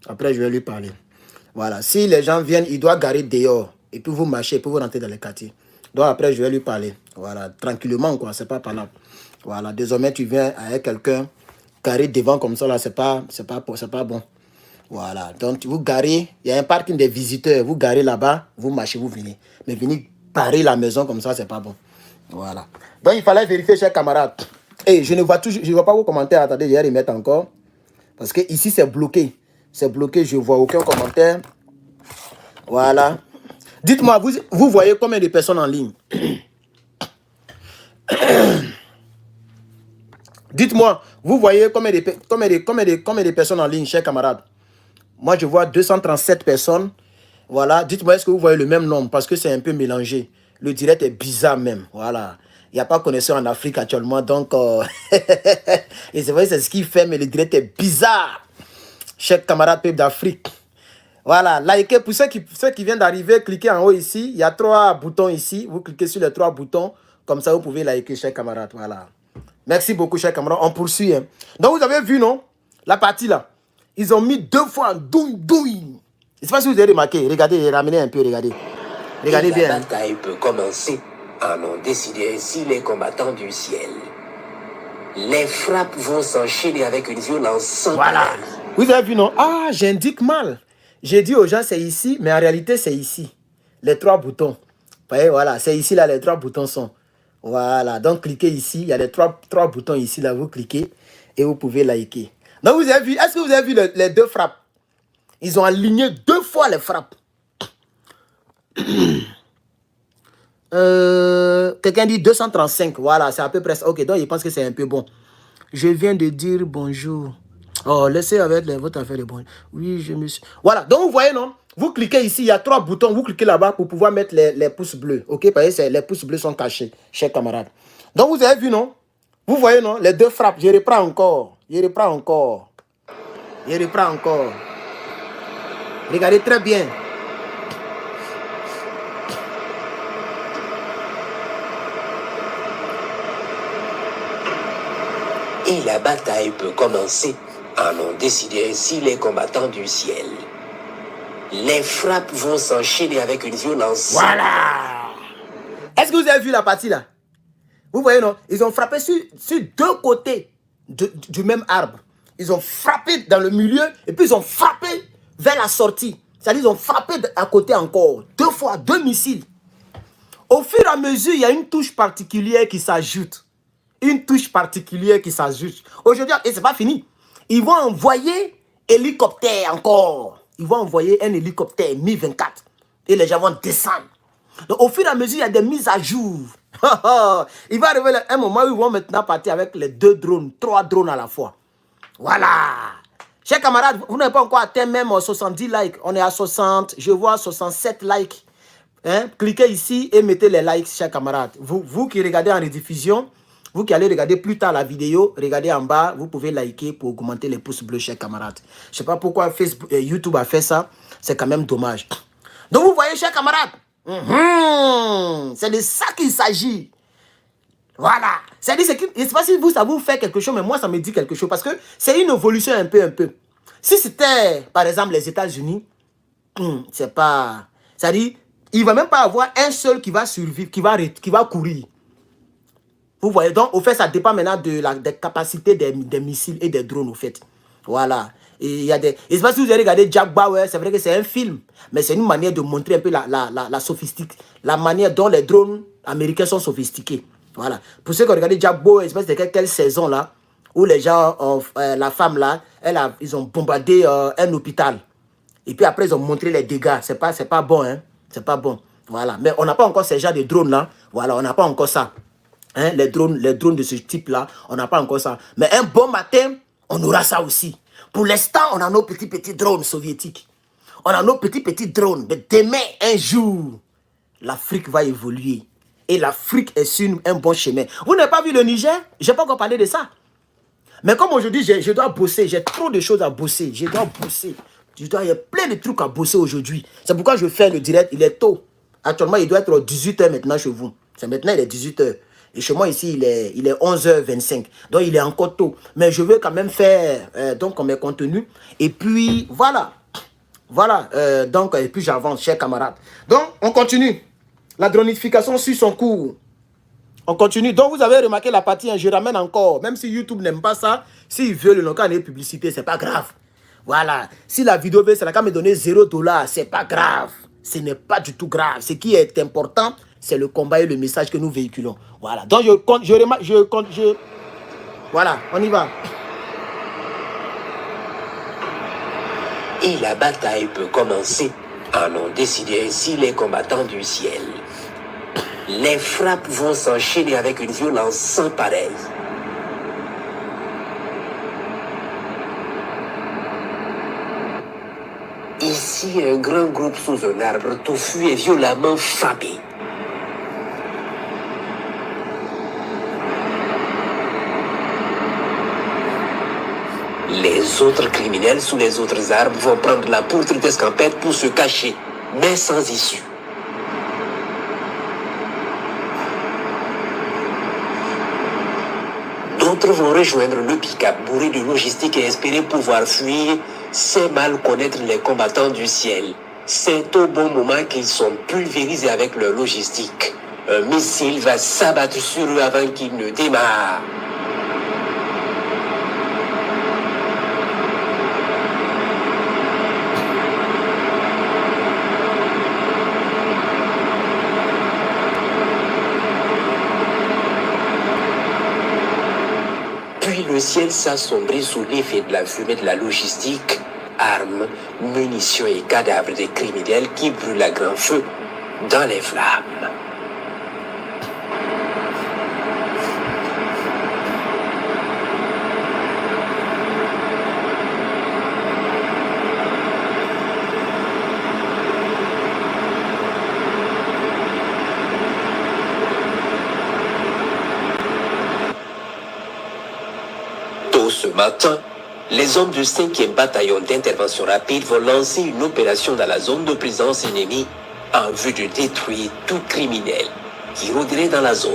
Après je vais lui parler. Voilà. Si les gens viennent, il doit garer dehors et puis vous marchez, puis vous rentrez dans le quartier. Donc après je vais lui parler. Voilà. Tranquillement quoi, c'est pas là. Voilà. Désormais tu viens avec quelqu'un garé devant comme ça là, c'est pas bon. Voilà. Donc vous garez, il y a un parking des visiteurs, vous garez là-bas, vous marchez, vous venez. Mais venir parer la maison comme ça, c'est pas bon. Voilà. Donc, il fallait vérifier, chers camarades. Et je ne vois pas vos commentaires. Attendez, je vais remettre encore. Parce que ici, c'est bloqué. C'est bloqué, je ne vois aucun commentaire. Voilà. Dites-moi, vous voyez combien de personnes en ligne? Dites-moi, vous voyez combien de personnes en ligne, chers camarades? Moi, je vois 237 personnes. Voilà. Dites-moi, est-ce que vous voyez le même nombre? Parce que c'est un peu mélangé. Le direct est bizarre même. Voilà. Il n'y a pas de connaisseur en Afrique actuellement. Donc, et c'est vrai, c'est ce qu'il fait, mais le direct est bizarre. Chers camarades peuple d'Afrique. Voilà. Likez pour ceux qui viennent d'arriver. Cliquez en haut ici. Il y a 3 boutons ici. Vous cliquez sur les 3 boutons. Comme ça, vous pouvez liker, chers camarades. Voilà. Merci beaucoup, chers camarades. On poursuit. Hein. Donc, vous avez vu, non? La partie là. Ils ont mis 2 fois douille. Je ne sais pas si vous avez remarqué. Regardez, ramenez un peu, regardez. Regardez
Et
bien.
la bataille peut commencer, en ont décidé ainsi les combattants du ciel. Les frappes vont s'enchaîner avec une violence sans
Voilà.
pareille.
Vous avez vu, non? Ah, j'indique mal. J'ai dit aux gens, c'est ici, mais en réalité, c'est ici. Les 3 boutons. Vous voyez, voilà, c'est ici, là, les 3 boutons sont. Voilà, donc cliquez ici. Il y a les trois boutons ici, là, vous cliquez et vous pouvez liker. Donc, vous avez vu, est-ce que vous avez vu les 2 frappes? Ils ont aligné 2 fois les frappes. Quelqu'un dit 235. Voilà, c'est à peu près ça. Ok, donc il pense que c'est un peu bon. Je viens de dire bonjour. Oh, laissez avec votre affaire de bonjour. Oui, je me suis... Voilà, donc vous voyez, non? Vous cliquez ici, il y a 3 boutons. Vous cliquez là-bas pour pouvoir mettre les pouces bleus. Ok, parce que les pouces bleus sont cachés, chers camarades. Donc vous avez vu, non? Vous voyez, non? Les 2 frappes. Je reprends encore. Je reprends encore. Je reprends encore. Regardez très bien.
Et la bataille peut commencer, en ont décidé ainsi les combattants du ciel. Les frappes vont s'enchaîner avec une violence.
Voilà. Est-ce que vous avez vu la partie là? Vous voyez, non? Ils ont frappé sur 2 côtés du même arbre. Ils ont frappé dans le milieu et puis ils ont frappé vers la sortie. C'est-à-dire ils ont frappé à côté encore. 2 fois, 2 missiles. Au fur et à mesure, il y a une touche particulière qui s'ajoute. Une touche particulière qui s'ajoute. Aujourd'hui, et c'est pas fini. Ils vont envoyer hélicoptère encore. Ils vont envoyer un hélicoptère Mi-24. Et les gens vont descendre. Donc, au fur et à mesure, il y a des mises à jour. Il va arriver un moment où ils vont maintenant partir avec les 2 drones, 3 drones à la fois. Voilà. Chers camarades, vous n'avez pas encore atteint même 70 likes. On est à 60, je vois 67 likes. Hein? Cliquez ici et mettez les likes, chers camarades. Vous qui regardez en rediffusion, vous qui allez regarder plus tard la vidéo, regardez en bas, vous pouvez liker pour augmenter les pouces bleus, chers camarades. Je ne sais pas pourquoi Facebook, YouTube a fait ça, c'est quand même dommage. Donc vous voyez, chers camarades, c'est de ça qu'il s'agit. Voilà. C'est-à-dire, je ne sais pas si vous, ça vous fait quelque chose, mais moi, ça me dit quelque chose. Parce que c'est une évolution un peu. Si c'était, par exemple, les États-Unis, c'est pas... C'est-à-dire, il ne va même pas avoir un seul qui va survivre, qui va courir. Vous voyez, donc, au fait, ça dépend maintenant des capacités des missiles et des drones, au fait. Voilà. Et il y a des... Et je ne sais pas si vous avez regardé Jack Bauer, c'est vrai que c'est un film, mais c'est une manière de montrer un peu la sophistique, la manière dont les drones américains sont sophistiqués. Voilà. Pour ceux qui ont regardé Jack Bauer, je ne sais pas c'était quelle saison là, où les gens, la femme là, ils ont bombardé un hôpital. Et puis après, ils ont montré les dégâts. C'est pas bon, hein. C'est pas bon. Voilà. Mais on n'a pas encore ces genres de drones là. Voilà, on n'a pas encore ça. Hein, les drones de ce type-là, on n'a pas encore ça. Mais un bon matin, on aura ça aussi. Pour l'instant, on a nos petits drones soviétiques. On a nos petits drones. Mais demain, un jour, l'Afrique va évoluer. Et l'Afrique est sur un bon chemin. Vous n'avez pas vu le Niger? Je n'ai pas encore parlé de ça. Mais comme aujourd'hui, je dois bosser. J'ai trop de choses à bosser. Je dois bosser. Il y a plein de trucs à bosser aujourd'hui. C'est pourquoi je fais le direct. Il est tôt. Actuellement, il doit être 18h maintenant chez vous. C'est maintenant, il est 18h. Et chez moi, ici, il est 11h25. Donc, il est encore tôt. Mais je veux quand même faire donc mes contenus. Et puis, voilà. Voilà. Donc, et puis j'avance, chers camarades. Donc, on continue. La dronification suit son cours. On continue. Donc, vous avez remarqué la partie, hein, je ramène encore. Même si YouTube n'aime pas ça, s'il veut le local et publicité, c'est pas grave. Voilà. Si la vidéo veut, ça n'a qu'à me donner $0, c'est pas grave. Ce n'est pas du tout grave. Ce qui est important, c'est le combat et le message que nous véhiculons. Voilà. Donc, voilà, on y va.
Et la bataille peut commencer, en ont décidé ainsi les combattants du ciel. Les frappes vont s'enchaîner avec une violence sans pareille. Ici, un grand groupe sous un arbre touffu est violemment frappé. Les autres criminels sous les autres arbres vont prendre la poutre d'escampette pour se cacher, mais sans issue. D'autres vont rejoindre le pick-up bourré de logistique et espérer pouvoir fuir sans mal connaître les combattants du ciel. C'est au bon moment qu'ils sont pulvérisés avec leur logistique. Un missile va s'abattre sur eux avant qu'ils ne démarrent. Puis le ciel s'assombrit sous l'effet de la fumée de la logistique, armes, munitions et cadavres des criminels qui brûlent à grand feu dans les flammes. Tôt ce matin, les hommes du 5e bataillon d'intervention rapide vont lancer une opération dans la zone de présence ennemie en vue de détruire tout criminel qui rôderait dans la zone.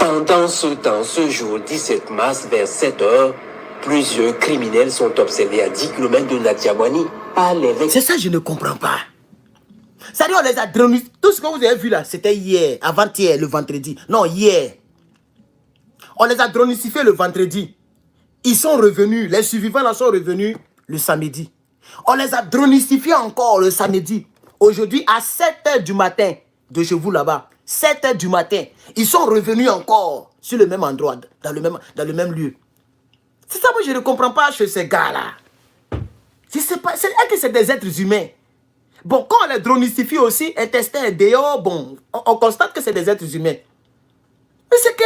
Pendant ce temps, ce jour 17 mars, vers 7 heures, plusieurs criminels sont observés à 10 km de Nadiamwani par l'évêque.
C'est ça que je ne comprends pas. C'est-à-dire on les a dronisés. Tout ce que vous avez vu là, c'était hier, avant-hier, le vendredi. Non, hier. On les a dronisifiés le vendredi. Ils sont revenus, les survivants là sont revenus le samedi. On les a dronisifiés encore le samedi. Aujourd'hui, à 7 h du matin, de chez vous là-bas, 7 h du matin, ils sont revenus encore sur le même endroit, dans le même lieu. C'est ça, moi je ne comprends pas chez ces gars-là. Je sais pas, c'est des êtres humains. Bon, quand on les dronisifie aussi, intestin, dehors, bon, on constate que c'est des êtres humains. Mais c'est que,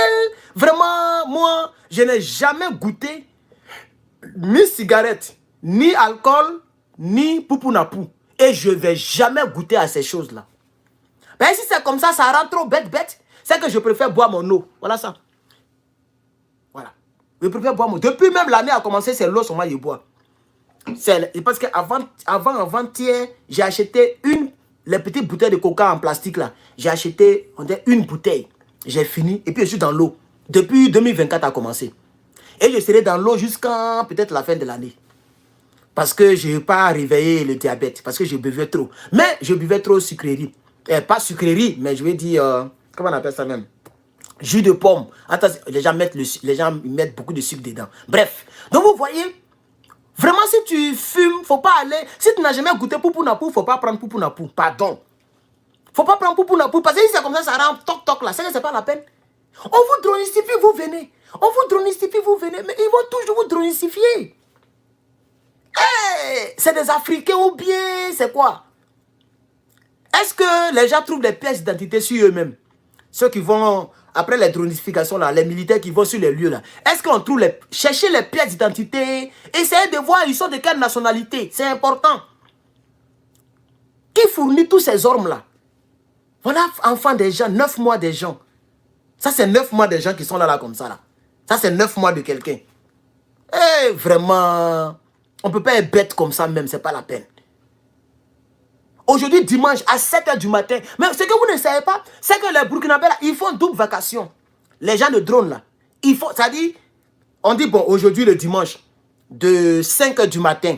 vraiment, moi, je n'ai jamais goûté ni cigarette, ni alcool, ni poupounapou. Et je ne vais jamais goûter à ces choses-là. Mais si c'est comme ça, ça rend trop bête. C'est que je préfère boire mon eau. Voilà ça. Voilà. Je préfère boire mon eau. Depuis même l'année a commencé, c'est l'eau seulement que je bois. Parce qu'avant-hier, j'ai acheté les petites bouteilles de coca en plastique là. J'ai acheté une bouteille. J'ai fini et puis je suis dans l'eau. Depuis 2024 a commencé. Et je serai dans l'eau jusqu'à peut-être la fin de l'année. Parce que je n'ai pas réveillé le diabète. Parce que je buvais trop. Mais je buvais trop sucrerie. Pas sucrerie, mais je vais dire... comment on appelle ça même? Jus de pomme. Attends, les gens mettent beaucoup de sucre dedans. Bref. Donc vous voyez... Vraiment, si tu fumes, faut pas aller... Si tu n'as jamais goûté poupounapou, faut pas prendre poupounapou. Pardon. Faut pas prendre poupounapou. Parce que si c'est comme ça rend toc-toc là. C'est pas la peine. On vous dronisifie, vous venez. On vous dronisifie, vous venez. Mais ils vont toujours vous dronisifier. Hey, c'est des Africains ou bien c'est quoi? Est-ce que les gens trouvent des pièces d'identité sur eux-mêmes? Ceux qui vont, après les dronifications, là, les militaires qui vont sur les lieux, là. Est-ce qu'on trouve chercher les pièces d'identité? Essayez de voir, ils sont de quelle nationalité? C'est important. Qui fournit tous ces armes-là? Voilà, enfants des gens, 9 mois des gens. Ça, c'est 9 mois des gens qui sont là comme ça, là. Ça, c'est 9 mois de quelqu'un. Eh, vraiment, on ne peut pas être bête comme ça même, c'est pas la peine. Aujourd'hui, dimanche, à 7 h du matin. Mais ce que vous ne savez pas, c'est que les Burkinabés, là, ils font double vacation. Les gens de drone, là. Ça dit, on dit, bon, aujourd'hui, le dimanche, de 5 h du matin,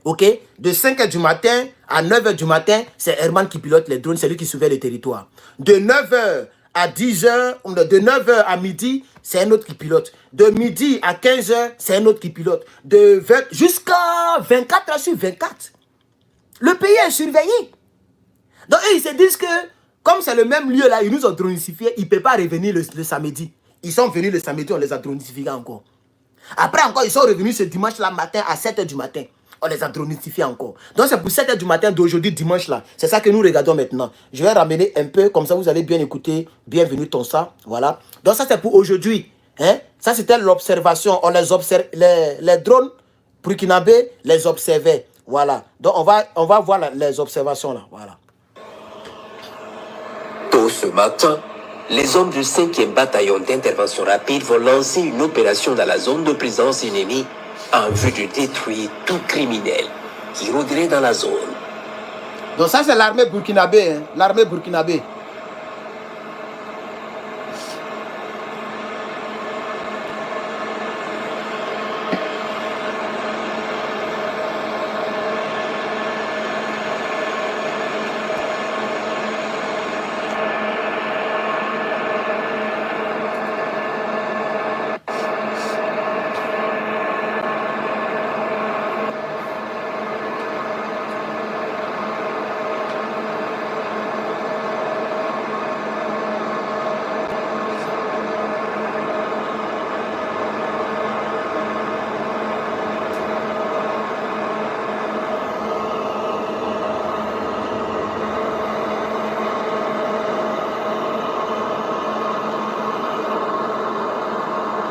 ok? De 5 h du matin à 9 h du matin, c'est Herman qui pilote les drones, c'est lui qui surveille le territoire. De 9 h à 10 h, de 9 h à midi, c'est un autre qui pilote. De midi à 15 h, c'est un autre qui pilote. De 20 jusqu'à 24 h sur 24. Le pays est surveillé. Donc, eux, ils se disent que, comme c'est le même lieu là, ils nous ont dronisifié, ils ne peuvent pas revenir le samedi. Ils sont venus le samedi, on les a dronifiés encore. Après encore, ils sont revenus ce dimanche-là matin à 7h du matin. On les a dronifiés encore. Donc c'est pour 7h du matin d'aujourd'hui, dimanche-là. C'est ça que nous regardons maintenant. Je vais ramener un peu, comme ça vous allez bien écouter. Bienvenue Tonsa, voilà. Donc ça c'est pour aujourd'hui. Hein? Ça c'était l'observation. On les observe, les drones burkinabés les observaient. Voilà. Donc on va voir les observations là. Voilà.
Tôt ce matin, les hommes du 5e bataillon d'intervention rapide vont lancer une opération dans la zone de présence ennemie en vue de détruire tout criminel qui rôderait dans la zone.
Donc ça c'est l'armée burkinabé, hein? L'armée burkinabé.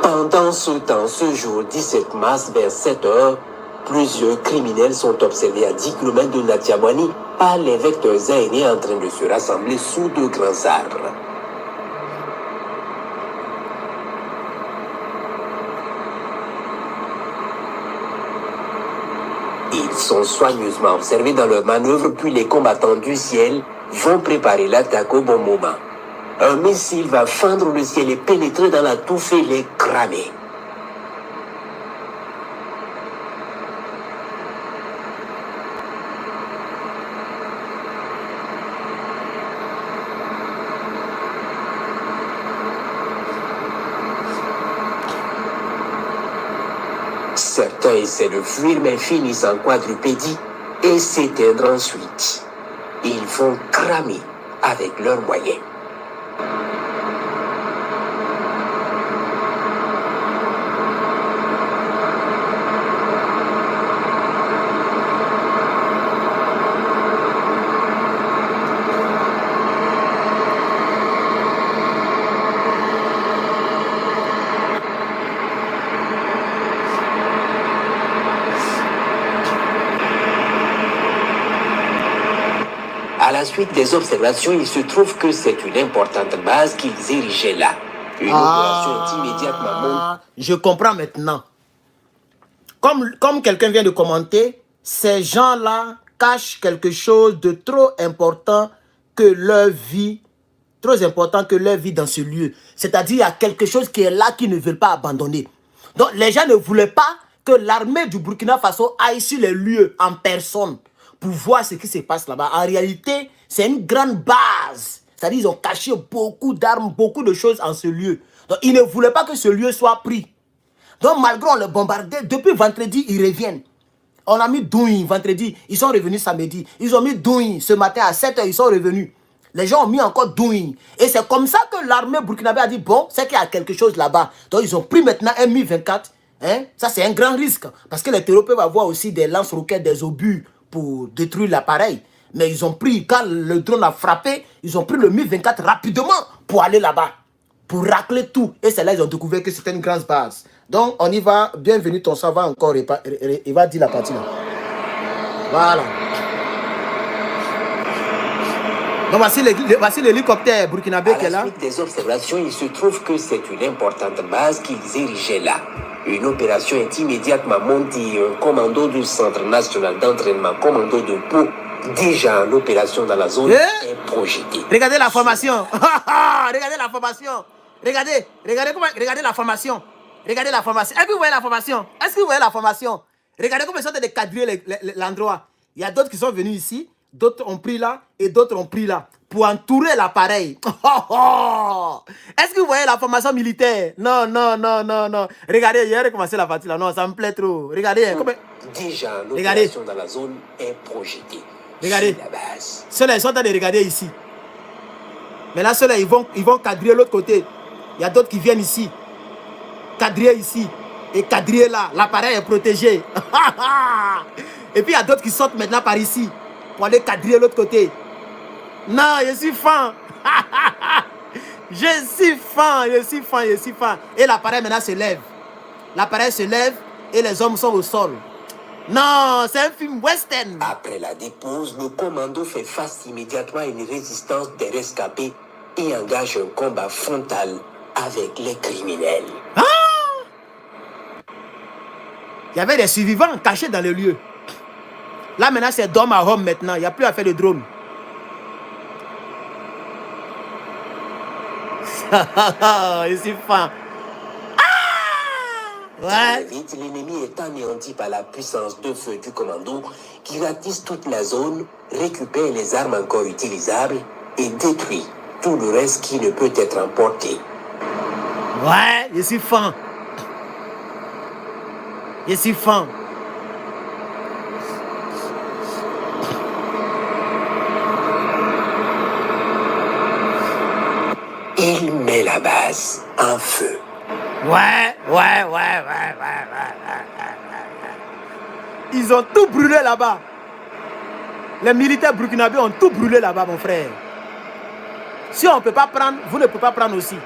Pendant ce temps, ce jour 17 mars vers 7h, plusieurs criminels sont observés à 10 km de Natiamwani par les vecteurs aériens en train de se rassembler sous de grands arbres. Ils sont soigneusement observés dans leurs manœuvres, puis les combattants du ciel vont préparer l'attaque au bon moment. Un missile va fendre le ciel et pénétrer dans la touffe et les cramer. Certains essaient de fuir mais finissent en quadrupédie et s'éteindre ensuite. Ils vont cramer avec leurs moyens. À la suite des observations, il se trouve que c'est une importante base qu'ils érigeaient là. Une opération est immédiatement montée.
Je comprends maintenant. Comme quelqu'un vient de commenter, ces gens-là cachent quelque chose de trop important que leur vie, dans ce lieu. C'est-à-dire, il y a quelque chose qui est là qu'ils ne veulent pas abandonner. Donc, les gens ne voulaient pas que l'armée du Burkina Faso aille sur les lieux en personne pour voir ce qui se passe là-bas. En réalité, c'est une grande base. C'est-à-dire qu'ils ont caché beaucoup d'armes, beaucoup de choses en ce lieu. Donc, ils ne voulaient pas que ce lieu soit pris. Donc, malgré on les bombardait, depuis vendredi, ils reviennent. On a mis Douin vendredi, ils sont revenus samedi. Ils ont mis Douin ce matin à 7h, ils sont revenus. Les gens ont mis encore Douin. Et c'est comme ça que l'armée burkinabé a dit, bon, c'est qu'il y a quelque chose là-bas. Donc, ils ont pris maintenant un Mi-24. Hein? Ça, c'est un grand risque. Parce que les terroristes peuvent avoir aussi des lance-roquettes, des obus pour détruire l'appareil. Mais ils ont pris, quand le drone a frappé, ils ont pris le Mi-24 rapidement pour aller là-bas. Pour racler tout. Et c'est là qu'ils ont découvert que c'était une grande base. Donc, on y va. Bienvenue, ton ça va encore. Il va dire la partie là. Voilà. Donc, voici l'hélicoptère burkinabé qui est là.
À la suite des observations, il se trouve que c'est une importante base qu'ils érigeaient là. Une opération est immédiatement montée. Un commando du Centre national d'entraînement, commando de Pau, déjà en opération dans la zone, est projeté.
Regardez la formation. Regardez la formation. Regardez la formation. Regardez la formation. Est-ce que vous voyez la formation? Est-ce que vous voyez la formation? Regardez comment ils sont en train de cadrer l'endroit. Il y a d'autres qui sont venus ici, d'autres ont pris là et d'autres ont pris là pour entourer l'appareil. Est-ce que vous voyez la formation militaire? Non. Regardez, j'ai recommencé la partie là. Non, ça me plaît trop. Regardez.
Déjà, l'opération dans la zone est projetée.
Regardez. Ceux-là, ils sont en train de regarder ici. Mais là, ceux-là, ils vont cadrer l'autre côté. Il y a d'autres qui viennent ici. Quadriller ici. Et quadriller là. L'appareil est protégé. Et puis il y a d'autres qui sortent maintenant par ici. Pour aller quadriller l'autre côté. Non, je suis fan. Je suis fan. Et l'appareil maintenant se lève. L'appareil se lève et les hommes sont au sol. Non, c'est un film western.
Après la dépose, le commando fait face immédiatement à une résistance des rescapés et engage un combat frontal avec les criminels.
Il y avait des survivants cachés dans le lieu. Là maintenant c'est d'homme à homme maintenant. Il n'y a plus à faire de drone. Je suis fan.
Très vite, l'ennemi est anéanti par la puissance de feu du commando qui ratisse toute la zone, récupère les armes encore utilisables et détruit tout le reste qui ne peut être emporté.
Ouais, je suis fan. Je suis fan.
Il met la base en feu.
Ouais. Ils ont tout brûlé là-bas. Les militaires burkinabés ont tout brûlé là-bas, mon frère. Si on ne peut pas prendre, vous ne pouvez pas prendre aussi.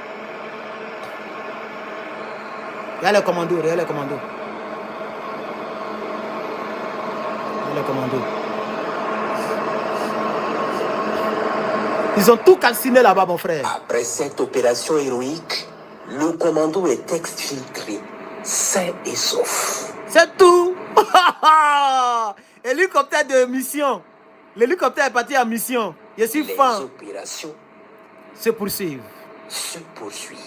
Regarde les commandos, regarde les commandos. Regarde les commandos. Ils ont tout calciné là-bas, mon frère.
Après cette opération héroïque, le commando est exfiltré, sain et sauf.
C'est tout. Hélicoptère de mission. L'hélicoptère est parti en mission. Je suis
Les
fan.
opérations
Se poursuivent.
se poursuivent.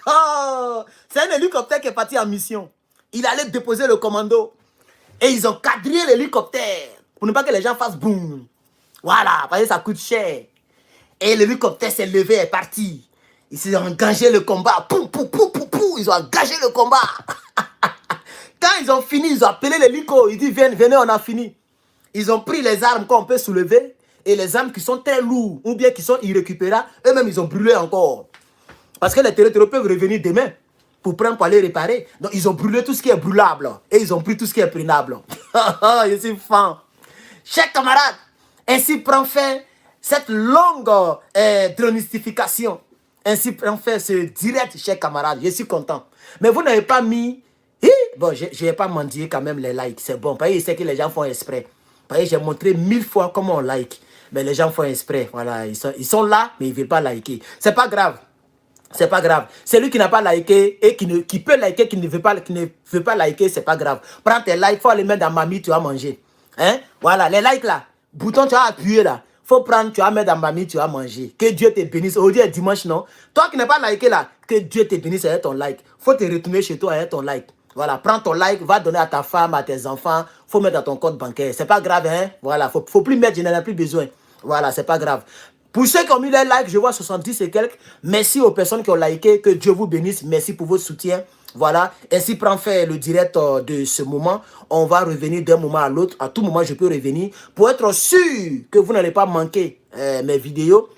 Oh, c'est un hélicoptère qui est parti en mission. Il allait déposer le commando. Et ils ont quadrillé l'hélicoptère. Pour ne pas que les gens fassent boum. Voilà, parce que ça coûte cher. Et l'hélicoptère s'est levé et est parti. Ils ont engagé le combat. Poum, poum, poum, poum, poum. Ils ont engagé le combat. Quand ils ont fini, ils ont appelé l'hélico. Ils disent, venez, on a fini. Ils ont pris les armes qu'on peut soulever. Et les armes qui sont très lourdes ou bien qui sont irrécupérables, eux-mêmes, ils ont brûlé encore. Parce que les terroristes peuvent revenir demain pour prendre, pour aller réparer. Donc, ils ont brûlé tout ce qui est brûlable. Et ils ont pris tout ce qui est prenable. Je suis fan. Chers camarades, ainsi prend fin cette longue dronistification. Ainsi prend fin ce direct, chers camarades. Je suis content. Mais vous n'avez pas mis... Bon, je n'ai pas mendié quand même les likes. C'est bon. Parce que je sais que les gens font exprès. Parce que j'ai montré 1000 fois comment on like. Mais les gens font exprès. Voilà, ils sont là, mais ils ne veulent pas liker. C'est pas grave. C'est pas grave. Celui qui n'a pas liké et qui peut liker, qui ne veut pas liker, c'est pas grave. Prends tes likes, il faut les mettre dans mamie, tu vas manger. Hein? Voilà, les likes là. Bouton, tu vas appuyer là. Faut prendre, tu vas mettre dans mamie, tu vas manger. Que Dieu te bénisse. Aujourd'hui est dimanche, non? Toi qui n'as pas liké là, que Dieu te bénisse avec ton like. Faut te retourner chez toi avec ton like. Voilà, prends ton like, va donner à ta femme, à tes enfants. Faut mettre dans ton compte bancaire. C'est pas grave, hein? Voilà, faut plus mettre, je n'en ai plus besoin. Voilà, c'est pas grave. Pour ceux qui ont mis les likes, je vois 70 et quelques. Merci aux personnes qui ont liké. Que Dieu vous bénisse. Merci pour votre soutien. Voilà. Ainsi prend fin le direct de ce moment. On va revenir d'un moment à l'autre. À tout moment, je peux revenir. Pour être sûr que vous n'allez pas manquer mes vidéos,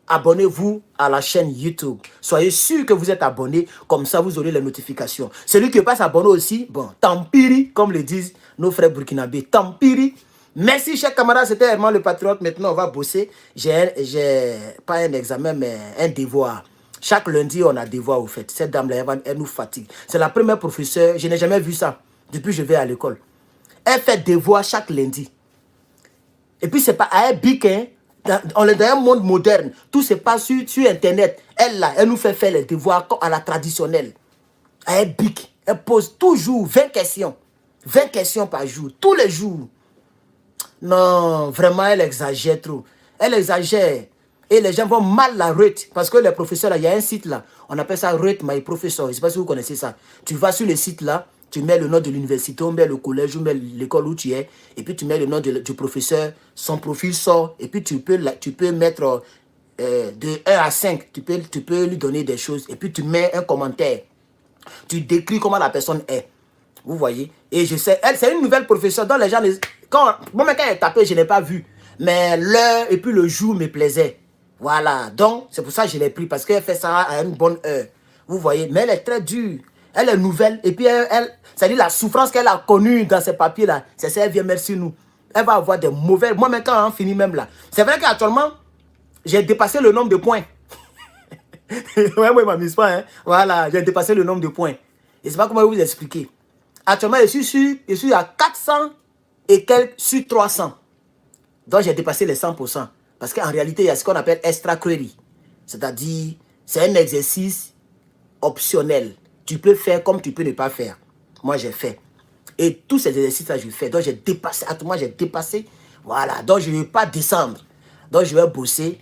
abonnez-vous à la chaîne YouTube. Soyez sûr que vous êtes abonné. Comme ça, vous aurez les notifications. Celui qui n'est pas abonné aussi, bon, tant pis, comme le disent nos frères burkinabés. Tant pis. Merci, chers camarades, c'était Herman le Patriote. Maintenant, on va bosser. J'ai pas un examen, mais un devoir. Chaque lundi, on a devoir, au fait. Cette dame-là, elle nous fatigue. C'est la première professeure, je n'ai jamais vu ça depuis que je vais à l'école. Elle fait devoir chaque lundi. Et puis, c'est pas à un bic, hein. On est dans un monde moderne. Tout se passe sur Internet. Elle, là, elle nous fait faire les devoirs comme à la traditionnelle. À un bic. Elle pose toujours 20 questions. 20 questions par jour, tous les jours. Non, vraiment, elle exagère trop. Elle exagère. Et les gens vont mal la rate. Parce que les professeurs, là, il y a un site là. On appelle ça Rate My Professor. Je ne sais pas si vous connaissez ça. Tu vas sur le site là. Tu mets le nom de l'université, on met le collège, on met l'école où tu es. Et puis tu mets le nom du professeur. Son profil sort. Et puis tu peux mettre de 1 à 5. Tu peux lui donner des choses. Et puis tu mets un commentaire. Tu décris comment la personne est. Vous voyez? Et je sais, elle, c'est une nouvelle professeure dont les gens... Quand elle est tapée, je n'ai pas vu. Mais l'heure et puis le jour me plaisait. Voilà, donc c'est pour ça que je l'ai pris, parce qu'elle fait ça à une bonne heure. Vous voyez, mais elle est très dure. Elle est nouvelle, et puis c'est-à-dire la souffrance qu'elle a connue dans ces papiers-là, c'est ça, elle vient merci nous. Elle va avoir des mauvais... Moi, même quand on finit même là, c'est vrai qu'actuellement, j'ai dépassé le nombre de points. Ouais, m'amuse pas, hein. Voilà, j'ai dépassé le nombre de points. Je ne sais pas comment vous expliquer. Actuellement, je suis à 400 et quelques sur 300. Donc, j'ai dépassé les 100%. Parce qu'en réalité, il y a ce qu'on appelle extra credit. C'est-à-dire, c'est un exercice optionnel. Tu peux faire comme tu peux ne pas faire. Moi, j'ai fait. Et tous ces exercices-là, je fais. Donc, j'ai dépassé. Actuellement, j'ai dépassé. Voilà. Donc, je ne vais pas descendre. Donc, je vais bosser.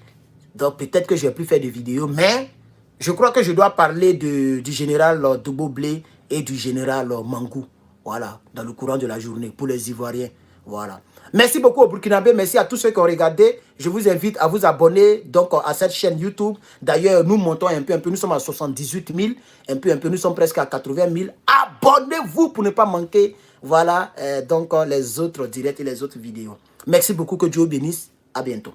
Donc, peut-être que je ne vais plus faire de vidéos. Mais, je crois que je dois parler du général Doubo-Blé et du général Mangou. Voilà. Dans le courant de la journée. Pour les Ivoiriens. Voilà. Merci beaucoup au Burkinabé. Merci à tous ceux qui ont regardé. Je vous invite à vous abonner donc à cette chaîne YouTube. D'ailleurs, nous montons un peu. Nous sommes à 78 000. Un peu. Nous sommes presque à 80 000. Abonnez-vous pour ne pas manquer. Voilà. Donc, les autres directs et les autres vidéos. Merci beaucoup. Que Dieu bénisse. À bientôt.